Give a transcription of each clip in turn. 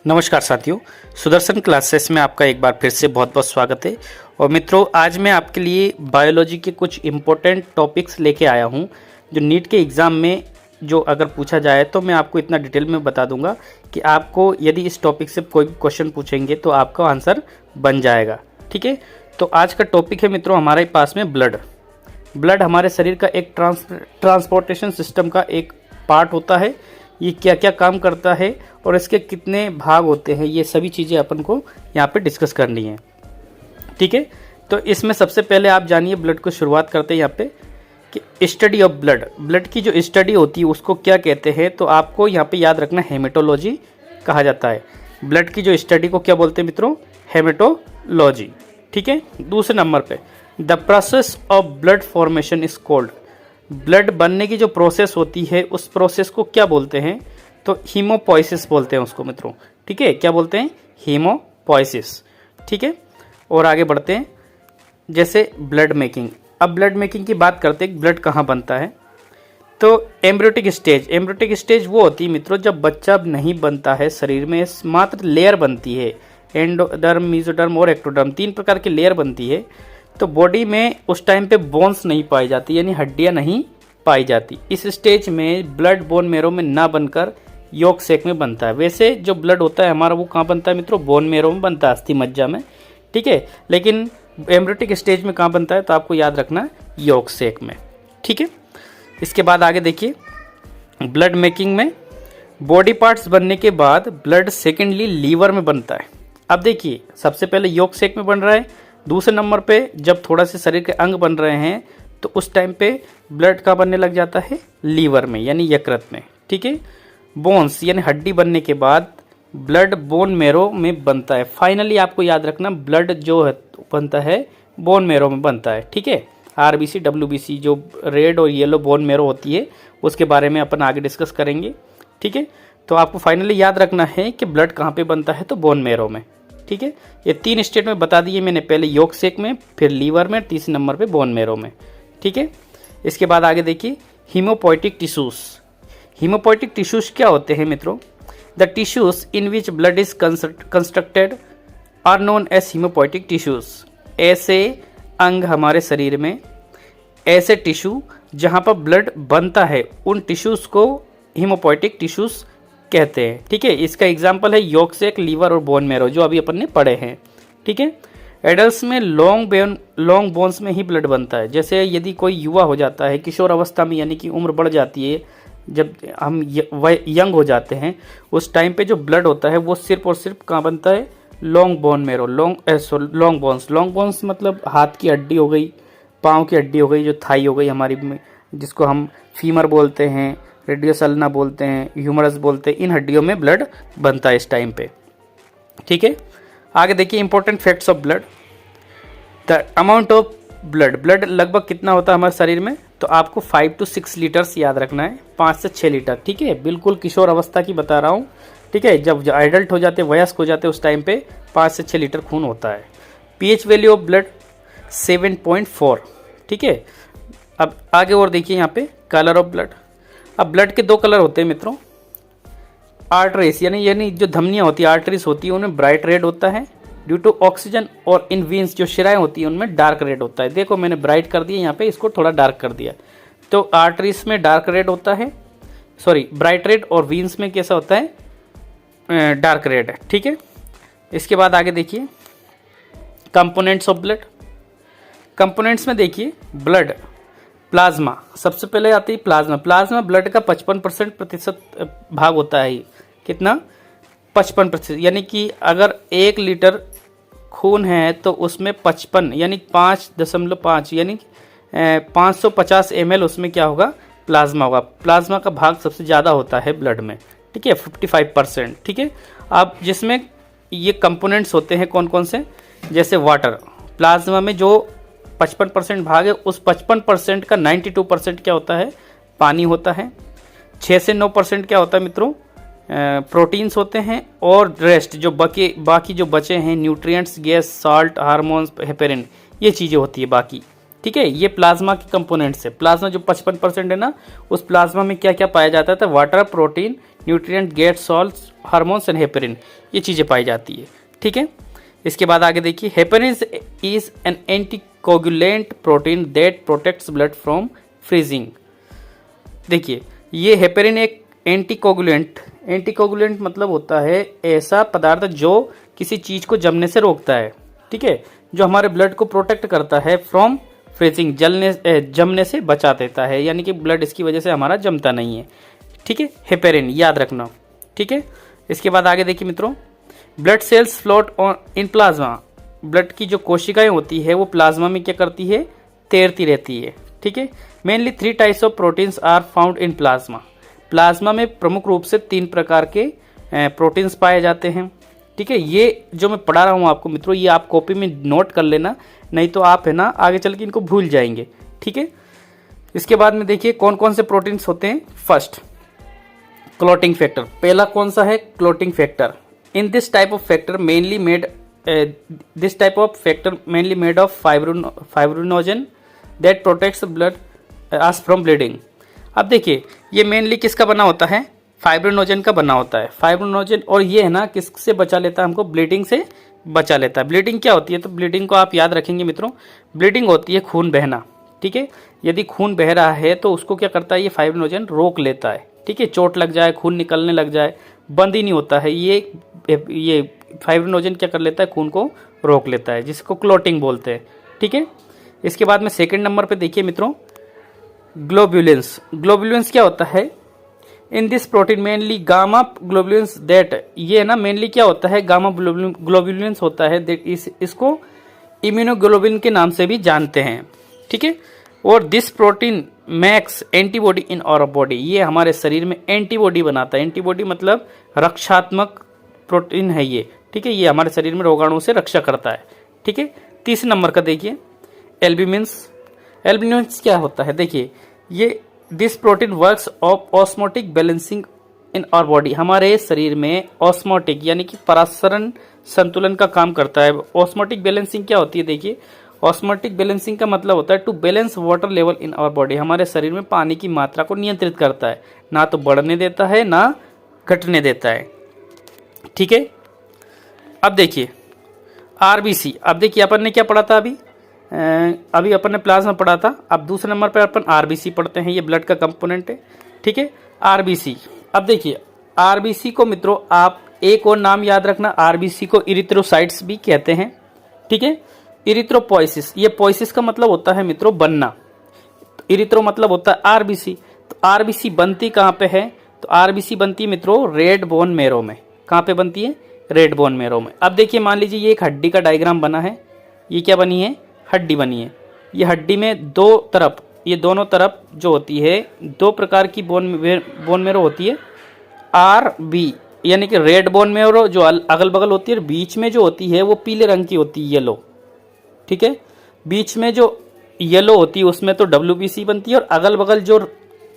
नमस्कार साथियों, सुदर्शन क्लासेस में आपका एक बार फिर से बहुत बहुत स्वागत है। और मित्रों, आज मैं आपके लिए बायोलॉजी के कुछ इम्पोर्टेंट टॉपिक्स लेके आया हूं जो नीट के एग्ज़ाम में जो अगर पूछा जाए तो मैं आपको इतना डिटेल में बता दूंगा कि आपको यदि इस टॉपिक से कोई भी क्वेश्चन पूछेंगे तो आपका आंसर बन जाएगा। ठीक है, तो आज का टॉपिक है मित्रों हमारे पास में ब्लड हमारे शरीर का एक ट्रांसपोर्टेशन सिस्टम का एक पार्ट होता है। ये क्या क्या काम करता है और इसके कितने भाग होते हैं, ये सभी चीज़ें अपन को यहाँ पे डिस्कस करनी है। ठीक है, तो इसमें सबसे पहले आप जानिए ब्लड को शुरुआत करते हैं यहाँ पे कि स्टडी ऑफ ब्लड की जो स्टडी होती है उसको क्या कहते हैं। तो आपको यहाँ पे याद रखना हेमेटोलॉजी कहा जाता है। ब्लड की जो स्टडी को क्या बोलते हैं मित्रों? हेमेटोलॉजी। ठीक है, दूसरे नंबर पे the process of blood formation is called. Blood बनने की जो प्रोसेस होती है उस प्रोसेस को क्या बोलते हैं? तो हीमोपोइसिस बोलते हैं उसको मित्रों। ठीक है, क्या बोलते हैं? हीमोपोइसिस। ठीक है, और आगे बढ़ते हैं जैसे ब्लड मेकिंग। अब ब्लड मेकिंग की बात करते हैं, ब्लड कहाँ बनता है? तो एम्ब्रियोटिक स्टेज वो होती है मित्रों जब बच्चा नहीं बनता है, शरीर में मात्र लेयर बनती है, एंडोडर्म, मेसोडर्म और एक्टोडर्म, 3 प्रकार की लेयर बनती है। तो बॉडी में उस टाइम पे बोन्स नहीं पाई जाती, यानी हड्डियां नहीं पाई जाती। इस स्टेज में ब्लड बोन मेरो में ना बनकर यॉर्क सैक में बनता है। वैसे जो ब्लड होता है हमारा वो कहाँ बनता है मित्रों? बोन मेरो में बनता है, अस्थि मज्जा में। ठीक है, लेकिन एम्ब्रियोटिक स्टेज में कहाँ बनता है? तो आपको याद रखना है यॉर्क सैक में। ठीक है, इसके बाद आगे देखिए ब्लड मेकिंग में बॉडी पार्ट्स बनने के बाद ब्लड सेकेंडली लीवर में बनता है। अब देखिए सबसे पहले यॉर्क सैक में बन रहा है, दूसरे नंबर पे जब थोड़ा से शरीर के अंग बन रहे हैं तो उस टाइम पे ब्लड का बनने लग जाता है लीवर में, यानी यकृत में। ठीक है, बोन्स यानी हड्डी बनने के बाद ब्लड बोन मेरो में बनता है। फाइनली आपको याद रखना ब्लड जो बनता है बोन मेरो में बनता है। ठीक है, आरबीसी डब्ल्यूबीसी जो रेड और येलो बोन मेरो होती है उसके बारे में अपन आगे डिस्कस करेंगे। ठीक है, तो आपको फाइनली याद रखना है कि ब्लड कहाँ पे बनता है? तो बोन मेरो में। ठीक है, ये 3 स्टेट में बता दिए मैंने, पहले यॉर्क सैक में, फिर लीवर में, तीसरे नंबर पे बोन मेरो में। ठीक है, इसके बाद आगे देखिए हीमोपोइटिक टिश्यूज। हीमोपोइटिक टिश्यूज क्या होते हैं मित्रों? The tissues in which blood is constructed are known as haemopoietic tissues. ऐसे अंग हमारे शरीर में, ऐसे टिश्यू जहाँ पर ब्लड बनता है उन टिश्यूज को हीमोपोइटिक टिश्यूज कहते हैं। ठीक है, इसका एग्जाम्पल है यॉर्क सैक, लीवर और बोन मेरो जो अभी अपन ने पढ़े हैं। ठीक है, एडल्ट्स में लॉन्ग बोन्स में ही ब्लड बनता है। जैसे यदि कोई युवा हो जाता है किशोर अवस्था में, यानी कि उम्र बढ़ जाती है, जब हम यंग हो जाते हैं उस टाइम पे जो ब्लड होता है वो सिर्फ और सिर्फ कहाँ बनता है? Long bone marrow, long bones मतलब हाथ की हड्डी हो गई, पाँव की हड्डी हो गई, जो थाई हो गई हमारी, जिसको हम फीमर बोलते हैं, रेडियस अल्ना बोलते हैं, ह्यूमरस बोलते हैं, इन हड्डियों में ब्लड बनता है इस टाइम पे। ठीक है, आगे देखिए important facts of blood. The amount of blood लगभग कितना होता है हमारे शरीर में? तो आपको 5 to 6 लीटर्स याद रखना है, 5 से 6 लीटर। ठीक है, बिल्कुल किशोर अवस्था की बता रहा हूँ। ठीक है, जब एडल्ट हो जाते, वयस्क हो जाते, उस टाइम पे 5 से 6 लीटर खून होता है। PH value of blood 7.4। ठीक है, अब आगे और देखिए यहाँ पे कलर ऑफ ब्लड। अब ब्लड के 2 कलर होते हैं मित्रों। आर्टरीज यानी जो धमनियाँ होती है, आर्टरीज होती है, उनमें ब्राइट रेड होता है ड्यू टू ऑक्सीजन, और इन वीन्स जो शिराएं होती हैं उनमें डार्क रेड होता है। देखो मैंने ब्राइट कर दिया यहाँ पे, इसको थोड़ा डार्क कर दिया। तो आर्टरीज में डार्क रेड होता है, सॉरी ब्राइट रेड, और वीन्स में कैसा होता है? डार्क रेड है। ठीक है, इसके बाद आगे देखिए कंपोनेंट्स ऑफ ब्लड। कंपोनेंट्स में देखिए ब्लड प्लाज्मा, सबसे पहले आती है प्लाज्मा ब्लड का 55% भाग होता है। कितना? 55%, यानी कि अगर 1 लीटर खून है तो उसमें 55 यानी 5.5 यानी 550 ml उसमें क्या होगा? प्लाज्मा होगा। प्लाज्मा का भाग सबसे ज़्यादा होता है ब्लड में। ठीक है, 55%। ठीक है, अब जिसमें ये कंपोनेंट्स होते हैं कौन कौन से? जैसे वाटर, प्लाज्मा में जो 55% भाग है उस 55% का 92% क्या होता है? पानी होता है। 6 से 9% क्या होता है मित्रों? प्रोटीन्स होते हैं, और रेस्ट जो बाकी जो बचे हैं nutrients, gas, salt, hormones, heparin, ये चीज़ें होती है बाकी। ठीक है, ये प्लाज्मा के कंपोनेंट्स है। प्लाज्मा जो 55% है ना, उस प्लाज्मा में क्या क्या पाया जाता है? तो water, protein, nutrient, get salts, hormones and heparin, ये चीज़ें पाई जाती है। ठीक है, इसके बाद आगे देखिए, heparin is an anticoagulant protein that protects blood from freezing. देखिए, ये हेपेरिन एक एंटीकोगुलेंट मतलब होता है ऐसा पदार्थ जो किसी चीज़ को जमने से रोकता है। ठीक है, जो हमारे ब्लड को प्रोटेक्ट करता है फ्रॉम फ्रीजिंग, जमने से बचा देता है, यानी कि ब्लड इसकी वजह से हमारा जमता नहीं है। ठीक है, हेपेरिन याद रखना। ठीक है, इसके बाद आगे देखिए मित्रों, blood cells float on in plasma. Blood की जो कोशिकाएं होती है वो प्लाज्मा में क्या करती है, तैरती रहती है। ठीक है, mainly 3 types of proteins are found in plasma. Plasma में प्रमुख रूप से 3 प्रकार के प्रोटीन्स पाए जाते हैं। ठीक है, ये जो मैं पढ़ा रहा हूँ आपको मित्रों, ये आप कॉपी में नोट कर लेना, नहीं तो आप है ना आगे चल के इनको भूल जाएंगे। ठीक है, इसके बाद में देखिए कौन कौन से प्रोटीन्स होते हैं। First, clotting factor. पहला कौन सा है, clotting factor. In this type of factor mainly made of fibrinogen that protects blood us from bleeding. अब देखिए, ये मेनली किसका बना होता है, फाइब्रिनोजन का बना होता है। फाइब्रिनोजन, और ये है ना किससे बचा लेता है हमको, ब्लीडिंग से बचा लेता है। ब्लीडिंग क्या होती है, तो ब्लीडिंग को आप याद रखेंगे मित्रों, ब्लीडिंग होती है खून बहना। ठीक है, यदि खून बह रहा है तो उसको क्या करता है, ये फाइब्रिनोजन रोक लेता है। ठीक है, चोट लग जाए, खून निकलने लग जाए, बंद ही नहीं होता है, ये फाइब्रिनोजन क्या कर लेता है, खून को रोक लेता है, जिसको क्लॉटिंग बोलते हैं। ठीक है, इसके बाद में सेकंड नंबर पे देखिए मित्रों, ग्लोब्युलेंस। ग्लोब्युलेंस क्या होता है, in this protein mainly gamma globulins that, ये ना मेनली क्या होता है, गामा ग्लोब्युलेंस होता है, इसको इम्यूनोग्लोबिन के नाम से भी जानते हैं। ठीक है, और this protein makes antibody in our body, ये हमारे शरीर में एंटीबॉडी बनाता है। एंटीबॉडी मतलब रक्षात्मक प्रोटीन है ये। ठीक है, ये हमारे शरीर में रोगाणुओं से रक्षा करता है। ठीक है, तीसरे नंबर का देखिए, एल्ब्यूमिन्स। एल्ब्यूमिन्स क्या होता है, देखिए ये this protein works of osmotic balancing in our body, हमारे शरीर में ऑस्मोटिक यानी कि परासरण संतुलन का काम करता है। ऑस्मोटिक बैलेंसिंग क्या होती है, देखिए ऑस्मोटिक बैलेंसिंग का मतलब होता है to balance water level in our body, हमारे शरीर में पानी की मात्रा को नियंत्रित करता है, ना तो बढ़ने देता है ना घटने देता है। ठीक है, अब देखिए आरबीसी। अब देखिए अपन ने क्या पढ़ा था, अभी अपन ने प्लाज्मा पढ़ा था, अब दूसरे नंबर पर अपन आरबीसी पढ़ते हैं, ये ब्लड का कंपोनेंट है। ठीक है, आरबीसी। अब देखिए आरबीसी को मित्रों आप एक और नाम याद रखना, आरबीसी को इरिथ्रोसाइट्स भी कहते हैं। ठीक है, इरिथ्रोपोइसिस, ये पोइसिस का मतलब होता है मित्रों बनना, इरिथ्रो मतलब होता है आरबीसी। तो आरबीसी बनती कहाँ पे है, तो आरबीसी बनती है मित्रों रेड बोन मेरो में। कहाँ पे बनती है, रेड बोन मेरो में। अब देखिए मान लीजिए ये एक हड्डी का डायग्राम बना है, ये क्या बनी है, हड्डी बनी है। ये हड्डी में दो तरफ, ये दोनों तरफ जो होती है 2 प्रकार की बोन मेरो होती है, आर बी यानी कि रेड बोन मेरो जो अगल बगल होती है, बीच में जो होती है वो पीले रंग की होती है, येलो। ठीक है, बीच में जो येलो होती है उसमें तो डब्ल्यूबीसी बनती है, और अगल बगल जो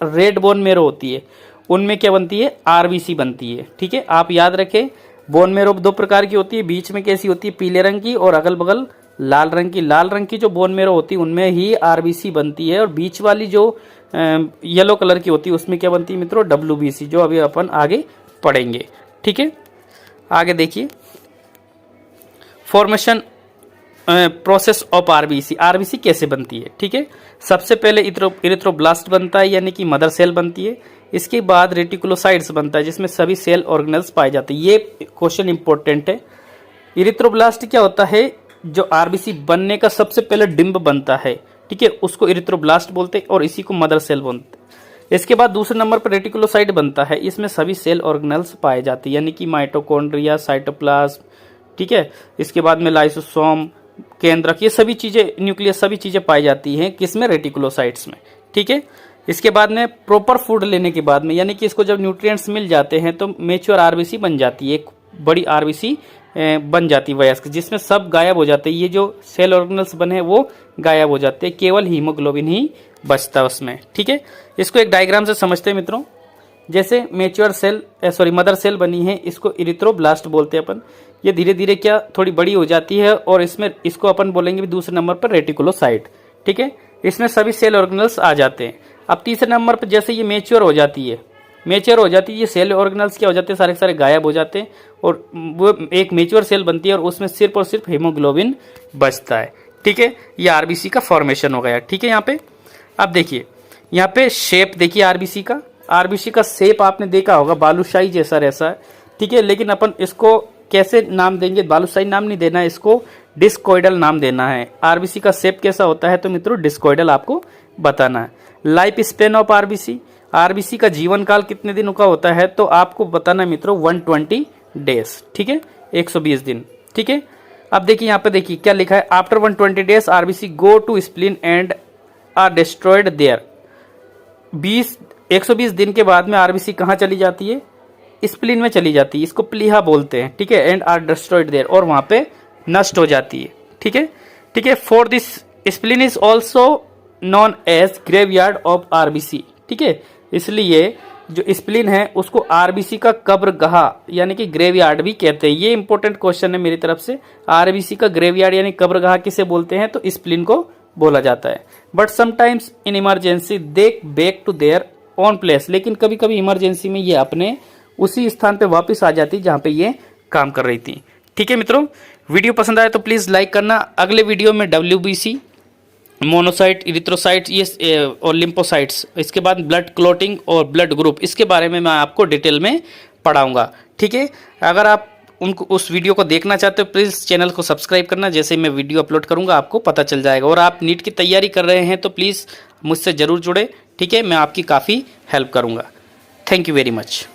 रेड बोन मेरो होती है उनमें क्या बनती है, आरबीसी बनती है। ठीक है, आप याद रखें बोन मेरो 2 प्रकार की होती है, बीच में कैसी होती है, पीले रंग की, और अगल बगल लाल रंग की। लाल रंग की जो बोन मेरो होती है उनमें ही आरबीसी बनती है, और बीच वाली जो येलो कलर की होती है उसमें क्या बनती है मित्रों, डब्ल्यूबीसी, जो अभी अपन आगे पढ़ेंगे। ठीक है, आगे देखिए formation process of RBC. RBC कैसे बनती है, ठीक है, सबसे पहले इरिथ्रोब्लास्ट बनता है यानी कि मदर सेल बनती है। इसके बाद रेटिकुलोसाइट्स बनता है जिसमें सभी सेल ऑर्गेनल्स पाए जाते हैं। ये क्वेश्चन इंपॉर्टेंट है। इरिथ्रोब्लास्ट क्या होता है, जो आरबीसी बनने का सबसे पहले डिंब बनता है, ठीक है, उसको इरिथ्रोब्लास्ट बोलते हैं और इसी को मदर सेल बोलते हैं। इसके बाद दूसरे नंबर पर रेटिकुलोसाइट बनता है, इसमें सभी सेल ऑर्गेनल्स पाए जाते हैं यानी कि माइटोकॉन्ड्रिया, साइटोप्लाज्म, ठीक है। इसके बाद में लाइसोसोम, केंद्रक, ये सभी चीजें, न्यूक्लियस, सभी चीजें पाई जाती हैं किसमें, रेटिकुलोसाइट्स में, ठीक है। इसके बाद में प्रॉपर फूड लेने के बाद में यानी कि इसको जब न्यूट्रिएंट्स मिल जाते हैं तो मैच्योर आरबीसी बन जाती है, एक बड़ी आरबीसी बन जाती है वयस्क, जिसमें सब गायब हो जाते हैं, ये जो सेल ऑर्गेनल्स बने हैं वो गायब हो जाते हैं, केवल हीमोग्लोबिन ही बचता है उसमें, ठीक है। इसको एक डायग्राम से समझते हैं मित्रों। जैसे मैच्योर सेल, मदर सेल बनी है, इसको इरिथ्रोब्लास्ट बोलते हैं अपन। ये धीरे धीरे क्या थोड़ी बड़ी हो जाती है और इसमें इसको अपन बोलेंगे भी दूसरे नंबर पर रेटिकुलोसाइट, ठीक है। इसमें सभी सेल ऑर्गेनल्स आ जाते हैं। अब तीसरे नंबर पर जैसे ये मैच्योर हो जाती है, मेच्योर हो जाती है, ये सेल ऑर्गेनल्स क्या हो जाते हैं, सारे सारे गायब हो जाते हैं और वो एक मेच्योर सेल बनती है और उसमें सिर्फ और सिर्फ हीमोग्लोबिन बचता है। ठीक है, ये आरबीसी का फॉर्मेशन हो गया। ठीक है, यहाँ पे अब देखिए, यहाँ पे शेप देखिए आरबीसी का शेप आपने देखा होगा, बालूशाही जैसा रहता है। ठीक है, लेकिन अपन इसको कैसे नाम देंगे, बालूशाही नाम नहीं देना है, इसको डिस्कोइडल नाम देना है। आरबीसी का शेप कैसा होता है तो मित्रों डिस्कोइडल आपको बताना है। लाइफ स्पेन ऑफ आरबीसी का जीवन काल कितने दिनों का होता है तो आपको बताना है मित्रों 120 डेज। ठीक है, 120 दिन। ठीक है, अब देखिए यहाँ पे देखिए क्या लिखा है, after 120 days RBC go to spleen and are destroyed there. 120 दिन के बाद में आरबीसी कहाँ चली जाती है, स्प्लीन में चली जाती है, इसको प्लीहा बोलते हैं। ठीक है, एंड आर डिस्ट्रॉयड देयर, और वहां पे नष्ट हो जाती है। ठीक है, ठीक है, for this spleen is also known as graveyard of RBC. ठीक है, इसलिए जो स्प्लीन है उसको आरबीसी का कब्रगाह यानी कि ग्रेवयार्ड भी कहते हैं। ये इंपॉर्टेंट क्वेश्चन है मेरी तरफ से, आरबीसी का ग्रेवयार्ड यानी कब्रगाह किसे बोलते हैं तो स्प्लीन को बोला जाता है। But sometimes in emergency they back to their own place, लेकिन कभी कभी इमरजेंसी में ये अपने उसी स्थान पे वापस आ जाती जहां पे ये काम कर रही थी। ठीक है मित्रों, वीडियो पसंद आए तो प्लीज़ लाइक करना। अगले वीडियो में WBC, मोनोसाइट, इरिथ्रोसाइट ये और लिम्फोसाइट्स, इसके बाद ब्लड क्लॉटिंग और ब्लड ग्रुप, इसके बारे में मैं आपको डिटेल में पढ़ाऊंगा। ठीक है, अगर आप उनको उस वीडियो को देखना चाहते हो प्लीज़ चैनल को सब्सक्राइब करना, जैसे मैं वीडियो अपलोड करूंगा आपको पता चल जाएगा। और आप नीट की तैयारी कर रहे हैं तो प्लीज़ मुझसे ज़रूर जुड़े। ठीक है, मैं आपकी काफ़ी हेल्प करूँगा। Thank you very much.